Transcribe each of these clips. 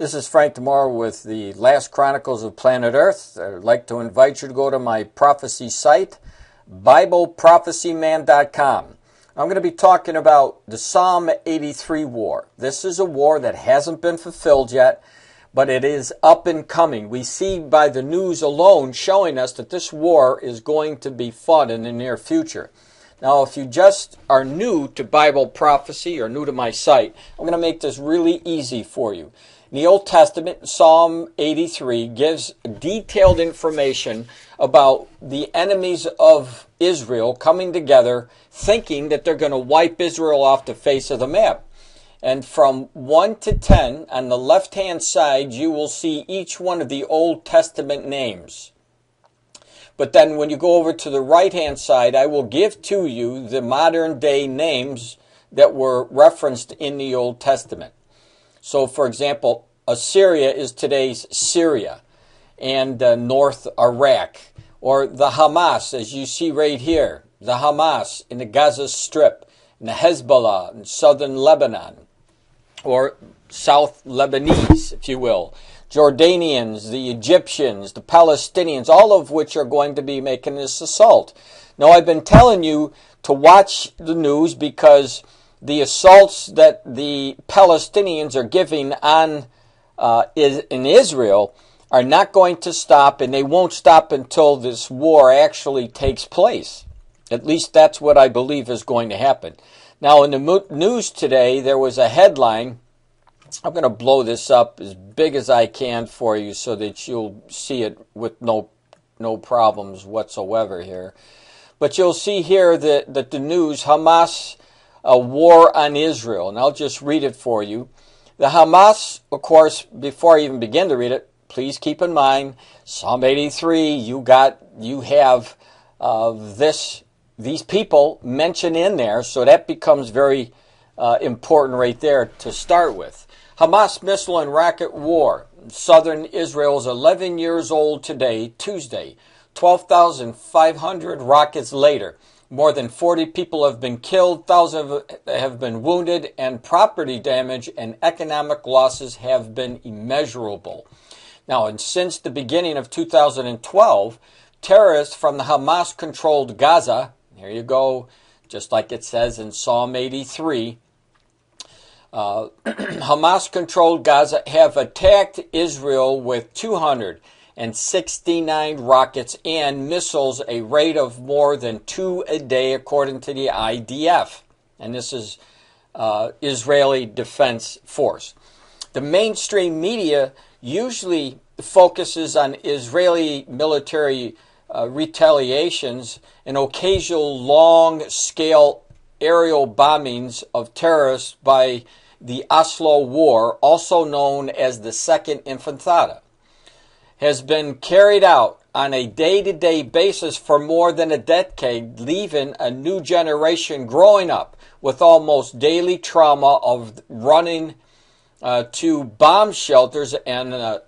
This is Frank Demore with the Last Chronicles of Planet Earth. I'd like to invite you to go to my prophecy site, BibleProphecyMan.com. I'm going to be talking about the Psalm 83 war. This is a war that hasn't been fulfilled yet, but it is up and coming. We see by the news alone showing us that this war is going to be fought in the near future. Now, if you just are new to Bible prophecy or new to my site, I'm going to make this really easy for you. In the Old Testament, Psalm 83 gives detailed information about the enemies of Israel coming together, thinking that they're going to wipe Israel off the face of the map. And from 1 to 10, on the left-hand side, you will see each one of the Old Testament names. But then when you go over to the right-hand side, I will give to you the modern-day names that were referenced in the Old Testament. So, for example, Assyria is today's Syria and North Iraq. Or the Hamas, as you see right here, the Hamas in the Gaza Strip, and the Hezbollah in southern Lebanon, or South Lebanese, if you will. Jordanians, the Egyptians, the Palestinians, all of which are going to be making this assault. Now, I've been telling you to watch the news because the assaults that the Palestinians are giving on in Israel are not going to stop, and they won't stop until this war actually takes place. At least that's what I believe is going to happen. Now, in the news today, there was a headline. I'm going to blow this up as big as I can for you so that you'll see it with no problems whatsoever here. But you'll see here that the news, Hamas, a war on Israel. And I'll just read it for you. The Hamas, of course, before I even begin to read it, please keep in mind, Psalm 83, you have these people mentioned in there, so that becomes very important right there to start with. Hamas missile and rocket war. Southern Israel is 11 years old today, Tuesday. 12,500 rockets later. More than 40 people have been killed, thousands have been wounded, and property damage and economic losses have been immeasurable. Now, and since the beginning of 2012, terrorists from the Hamas-controlled Gaza, here you go, just like it says in Psalm 83, Hamas-controlled Gaza have attacked Israel with 269 rockets and missiles, a rate of more than 2 a day, according to the IDF. And this is Israeli Defense Force. The mainstream media usually focuses on Israeli military retaliations and occasional long-scale aerial bombings of terrorists by the Oslo War, also known as the Second Intifada, has been carried out on a day-to-day basis for more than a decade, leaving a new generation growing up with almost daily trauma of running to bomb shelters and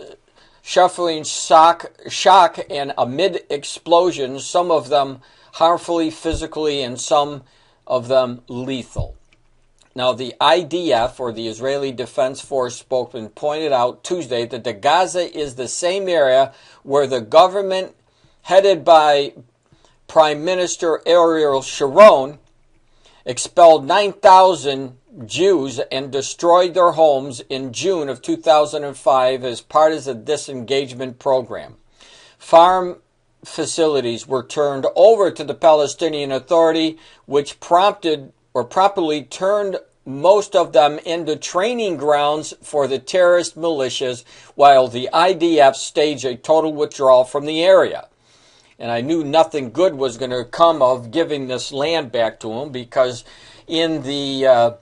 shuffling shock and amid explosions, some of them harmfully physically and some of them lethal. Now, the IDF, or the Israeli Defense Force spokesman, pointed out Tuesday that the Gaza is the same area where the government headed by Prime Minister Ariel Sharon expelled 9,000 Jews and destroyed their homes in June of 2005 as part of the disengagement program. Farm facilities were turned over to the Palestinian Authority, which promptly turned most of them into training grounds for the terrorist militias, while the IDF staged a total withdrawal from the area. And I knew nothing good was going to come of giving this land back to them, because in the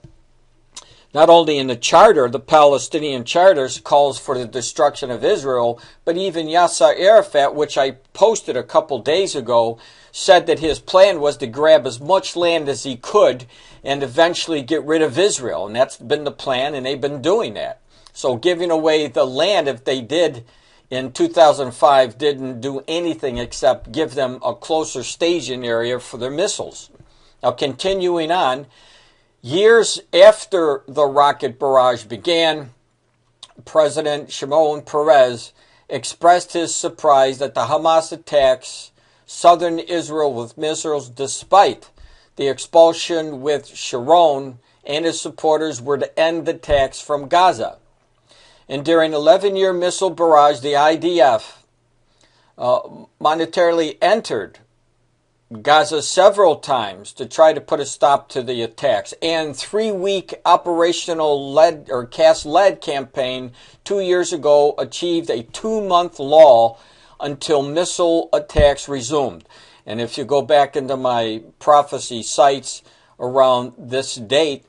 not only in the charter, the Palestinian charters calls for the destruction of Israel, but even Yasser Arafat, which I posted a couple days ago, said that his plan was to grab as much land as he could and eventually get rid of Israel. And that's been the plan, and they've been doing that. So giving away the land, if they did in 2005, didn't do anything except give them a closer staging area for their missiles. Now, continuing on, years after the rocket barrage began, President Shimon Peres expressed his surprise that the Hamas attacks southern Israel with missiles despite the expulsion with Sharon and his supporters were to end the attacks from Gaza. And during 11-year missile barrage, the IDF monetarily entered Gaza several times to try to put a stop to the attacks. And 3-week operational lead or cast lead campaign 2 years ago achieved a 2-month lull until missile attacks resumed. And if you go back into my prophecy sites around this date,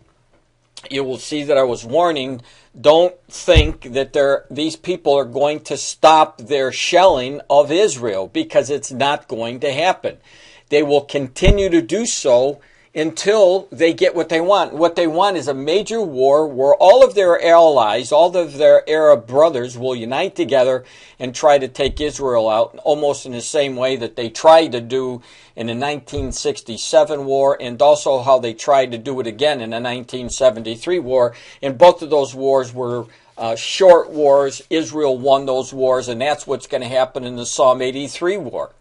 you will see that I was warning, don't think that these people are going to stop their shelling of Israel, because it's not going to happen. They will continue to do so until they get what they want. What they want is a major war where all of their allies, all of their Arab brothers will unite together and try to take Israel out, almost in the same way that they tried to do in the 1967 war, and also how they tried to do it again in the 1973 war. And both of those wars were short wars. Israel won those wars, and that's what's going to happen in the Psalm 83 war.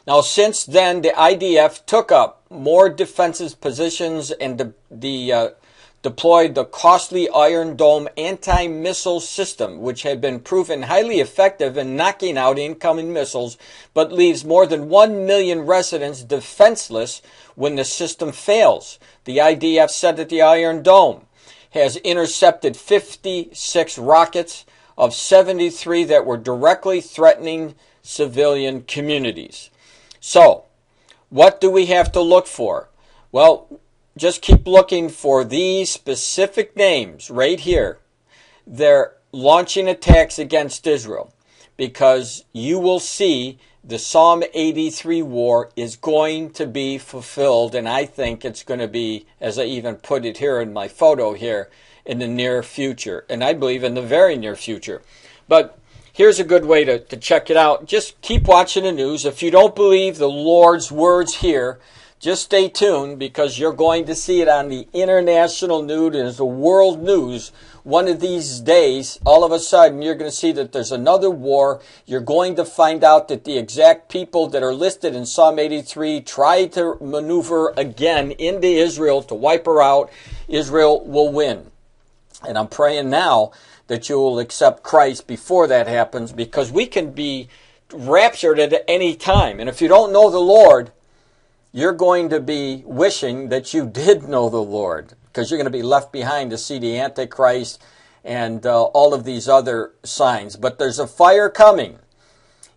Now, since then, the IDF took up more defensive positions and deployed the costly Iron Dome anti-missile system, which had been proven highly effective in knocking out incoming missiles, but leaves more than 1 million residents defenseless when the system fails. The IDF said that the Iron Dome has intercepted 56 rockets of 73 that were directly threatening civilian communities. So, what do we have to look for? Well, just keep looking for these specific names right here. They're launching attacks against Israel, because you will see the Psalm 83 war is going to be fulfilled, and I think it's going to be, as I even put it here in my photo here, in the near future, and I believe in the very near future. But here's a good way to check it out. Just keep watching the news. If you don't believe the Lord's words here, just stay tuned, because you're going to see it on the international news and the world news. One of these days, all of a sudden, you're going to see that there's another war. You're going to find out that the exact people that are listed in Psalm 83 try to maneuver again into Israel to wipe her out. Israel will win. And I'm praying now that you will accept Christ before that happens, because we can be raptured at any time. And if you don't know the Lord, you're going to be wishing that you did know the Lord, because you're going to be left behind to see the Antichrist and all of these other signs. But there's a fire coming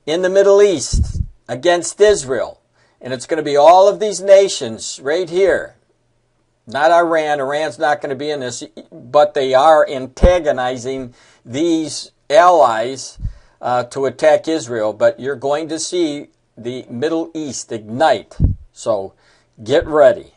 in the Middle East against Israel, and it's going to be all of these nations right here. Not Iran. Iran's not going to be in this, but they are antagonizing these allies to attack Israel. But you're going to see the Middle East ignite. So get ready.